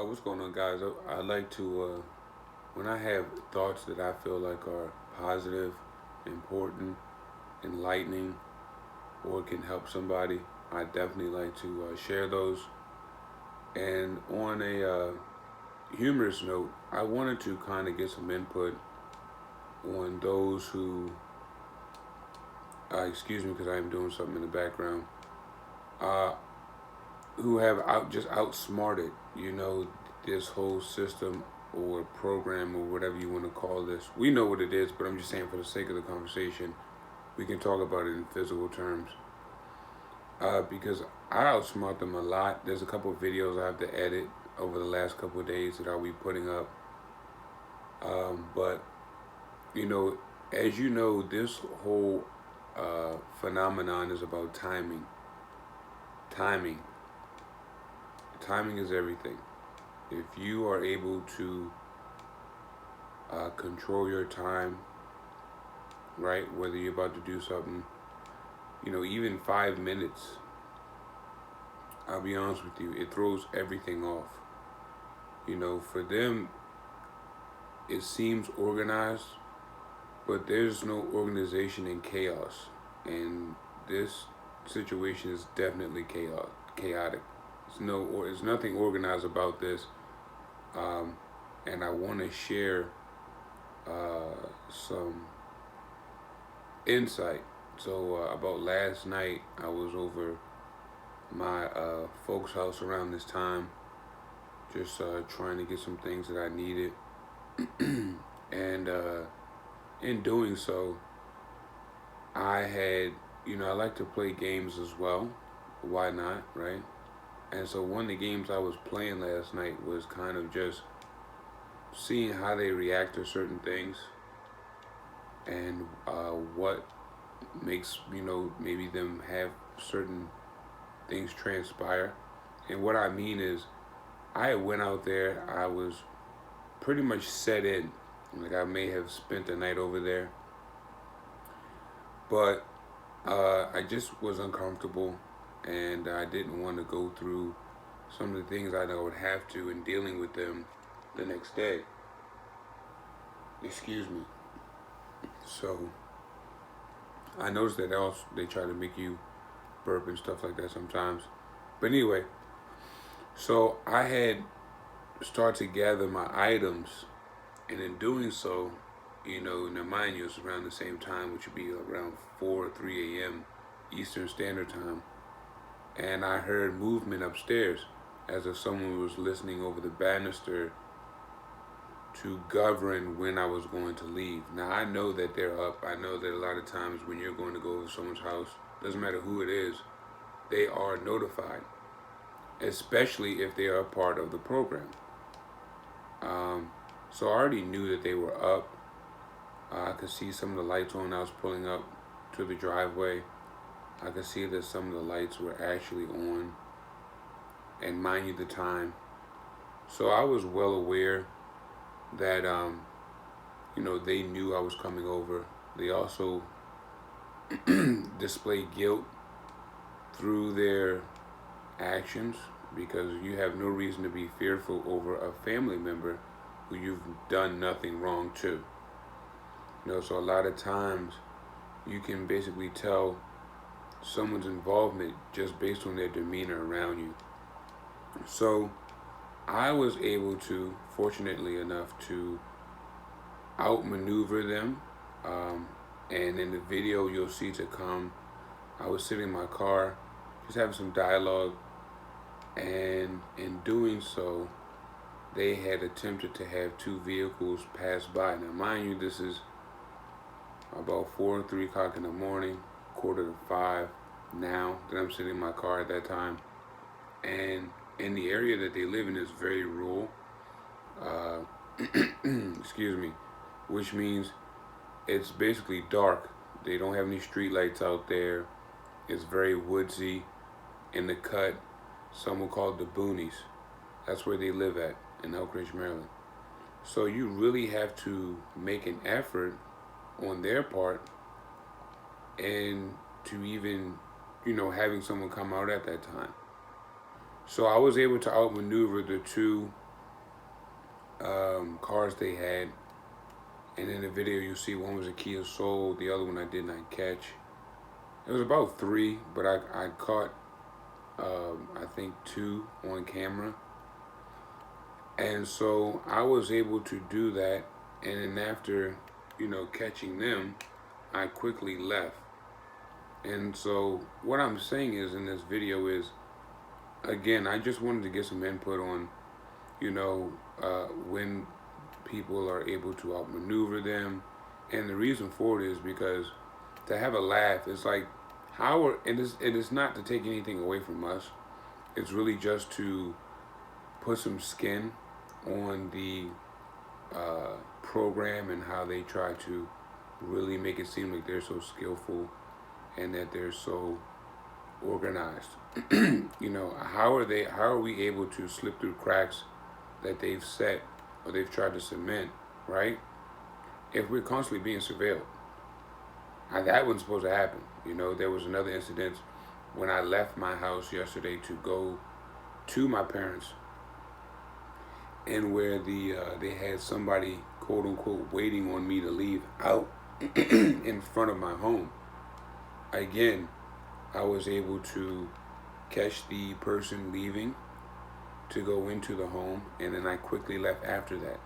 What's going on, guys? I like to, when I have thoughts that I feel like are positive, important, enlightening, or can help somebody, I definitely like to share those. And on a humorous note, I wanted to kind of get some input on those who, excuse me because I am doing something in the background, uh, who have just outsmarted, this whole system or program or whatever you want to call this. We know what it is, but I'm just saying for the sake of the conversation, we can talk about it in physical terms. Because I outsmart them a lot. There's a couple of videos I have to edit over the last couple of days that I'll be putting up. But, you know, as you know, this whole phenomenon is about timing. Timing. Timing is everything. If you are able to control your time, right, whether you're about to do something, even 5 minutes, I'll be honest with you, it throws everything off. For them, it seems organized, but there's no organization in chaos. And this situation is definitely chaotic. There's nothing organized about this. And I want to share some insight. So about last night, I was over my folks' house around this time, just trying to get some things that I needed, and in doing so, I had, I like to play games as well. Why not, right? And so one of the games I was playing last night was kind of just seeing how they react to certain things and what makes, maybe them have certain things transpire. And what I mean is, I went out there, I was pretty much set in. Like, I may have spent the night over there, but I just was uncomfortable, and I didn't want to go through some of the things I know I would have to in dealing with them the next day. Excuse me. So I noticed that also they try to make you burp and stuff like that sometimes. But anyway, so I had started to gather my items, and in doing so, now mind you, it's around the same time, which would be around 4 or 3 a.m. Eastern Standard Time, and I heard movement upstairs as if someone was listening over the banister to govern when I was going to leave. Now, I know that they're up. I know that a lot of times when you're going to go over someone's house, doesn't matter who it is, they are notified, especially if they are a part of the program. So I already knew that they were up. I could see some of the lights on. I was pulling up to the driveway. I could see that some of the lights were actually on, and mind you, the time. So I was well aware that they knew I was coming over. They also displayed guilt through their actions, because you have no reason to be fearful over a family member who you've done nothing wrong to. So a lot of times you can basically tell someone's involvement just based on their demeanor around you. So I was able to, fortunately enough, to outmaneuver them. And in the video you'll see to come, I was sitting in my car, just having some dialogue, and in doing so, they had attempted to have two vehicles pass by. Now, mind you, this is about 4 or 3 o'clock in the morning, 4:45 now that I'm sitting in my car at that time. And in the area that they live in is very rural, excuse me, which means it's basically dark. They don't have any street lights out there. It's very woodsy in the cut. Some will call it the boonies. That's where they live at, in Elk Ridge, Maryland. So you really have to make an effort on their part, and to even, having someone come out at that time. So I was able to outmaneuver the two cars they had. And in the video, you see one was a Kia Soul, the other one I did not catch. It was about 3, but I caught, I think 2 on camera. And so I was able to do that. And then after, catching them, I quickly left. And so what I'm saying is in this video is, again, I just wanted to get some input on, when people are able to outmaneuver them. And the reason for it is because to have a laugh, it's like, it is not to take anything away from us. It's really just to put some skin on the program and how they try to really make it seem like they're so skillful and that they're so organized. How are we able to slip through cracks that they've set or they've tried to cement, right? If we're constantly being surveilled. That wasn't supposed to happen. There was another incident when I left my house yesterday to go to my parents, and where they had somebody, quote unquote, waiting on me to leave out in front of my home. Again, I was able to catch the person leaving to go into the home, and then I quickly left after that,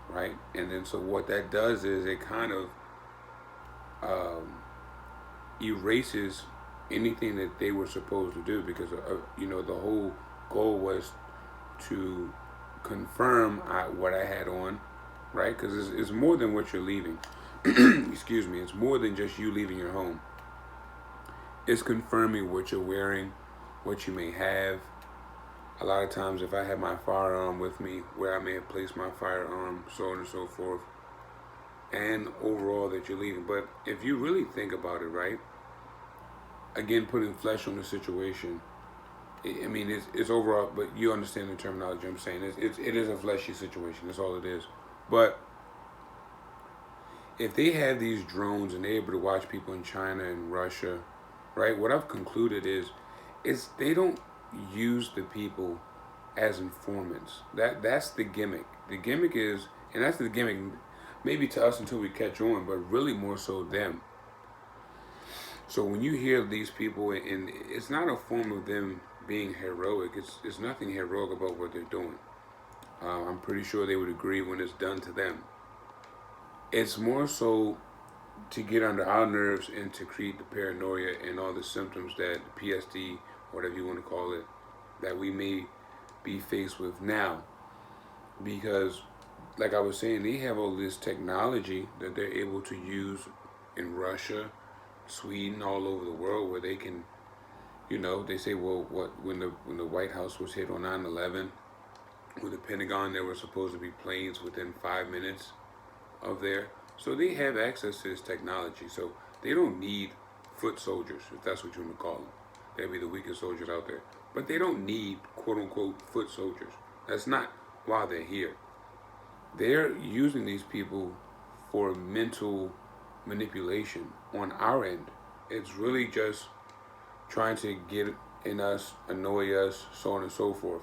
right? And then so what that does is it kind of erases anything that they were supposed to do, because the whole goal was to confirm what I had on, right? Because it's more than what you're leaving. Excuse me. It's more than just you leaving your home. It's confirming what you're wearing, what you may have. A lot of times, if I have my firearm with me, where I may have placed my firearm, so on and so forth, and overall that you're leaving. But if you really think about it, right? Again, putting flesh on the situation. It's overall, but you understand the terminology I'm saying. It is a fleshy situation. That's all it is. But if they have these drones and they're able to watch people in China and Russia, right? What I've concluded is they don't use the people as informants. That's the gimmick. The gimmick is, and that's the gimmick, maybe to us until we catch on, but really more so them. So when you hear these people, and it's not a form of them being heroic. It's nothing heroic about what they're doing. I'm pretty sure they would agree when it's done to them. It's more so to get under our nerves and to create the paranoia and all the symptoms that PSD, whatever you want to call it, that we may be faced with now. Because, like I was saying, they have all this technology that they're able to use in Russia, Sweden, all over the world, where they can, they say, well, when the White House was hit on 9/11, with the Pentagon, there were supposed to be planes within 5 minutes of there. So they have access to this technology. So they don't need foot soldiers, if that's what you want to call them. They'll be the weakest soldiers out there. But they don't need, quote unquote, foot soldiers. That's not why they're here. They're using these people for mental manipulation on our end. It's really just trying to get in us, annoy us, so on and so forth.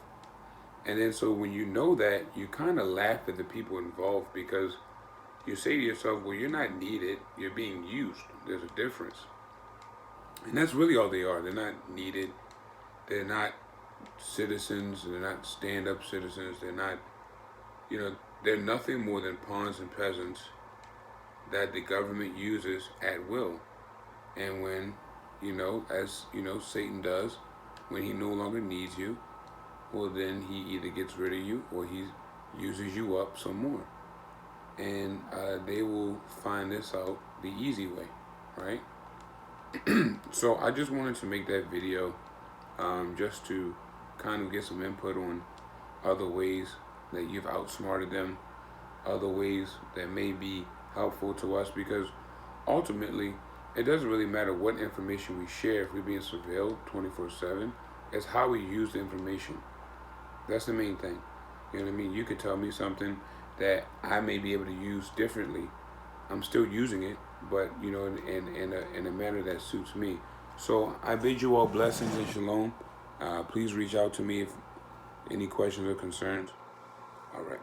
And then so when you know that, you kind of laugh at the people involved, because you say to yourself, well, you're not needed, you're being used. There's a difference. And that's really all they are. They're not needed. They're not citizens. They're not stand-up citizens. They're not, they're nothing more than pawns and peasants that the government uses at will. And when, as Satan does, when he no longer needs you, well, then he either gets rid of you or he uses you up some more. And they will find this out the easy way, right? So I just wanted to make that video just to kind of get some input on other ways that you've outsmarted them, other ways that may be helpful to us, because ultimately it doesn't really matter what information we share if we're being surveilled 24/7. It's how we use the information. That's the main thing. You know what I mean? You could tell me something that I may be able to use differently. I'm still using it, but in a manner that suits me. So I bid you all blessings and shalom. Please reach out to me if any questions or concerns. All right.